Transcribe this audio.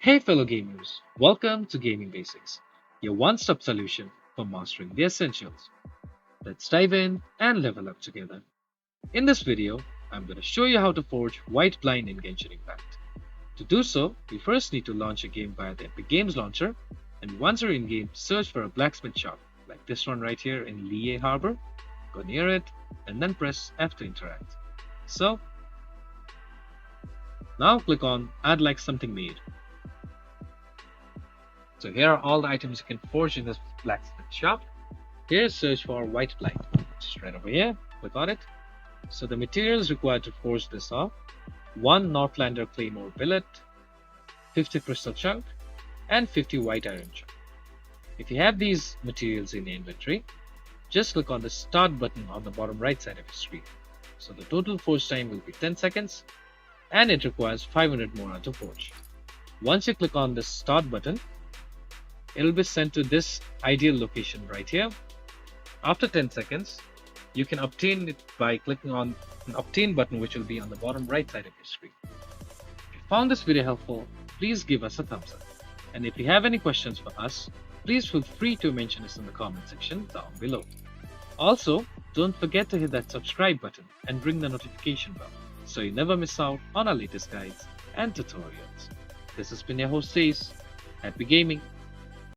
Hey fellow gamers, welcome to Gaming Basics, your one-stop solution for mastering the essentials. Let's dive in and level up together. In this video, I'm going to show you how to forge Whiteblind in Genshin Impact. To do so, we first need to launch a game via the Epic Games Launcher, and once you're in-game, search for a blacksmith shop, like this one right here in Liyue Harbor. Go near it, and then press F to interact. So, now click on Add Like Something Made. So here are all the items you can forge in this blacksmith shop. Here search for Whiteblind, just right over here, click on it. So the materials required to forge this are 1 Northlander claymore billet, 50 crystal chunk, and 50 white iron chunk. If you have these materials in your inventory, just click on the start button on the bottom right side of your screen. So the total forge time will be 10 seconds, and it requires 500 more to forge. Once you click on the start button, it will be sent to this ideal location right here. After 10 seconds, you can obtain it by clicking on an obtain button, which will be on the bottom right side of your screen. If you found this video helpful, please give us a thumbs up. And if you have any questions for us, please feel free to mention us in the comment section down below. Also, don't forget to hit that subscribe button and ring the notification bell so you never miss out on our latest guides and tutorials. This has been your host Ace. Happy gaming!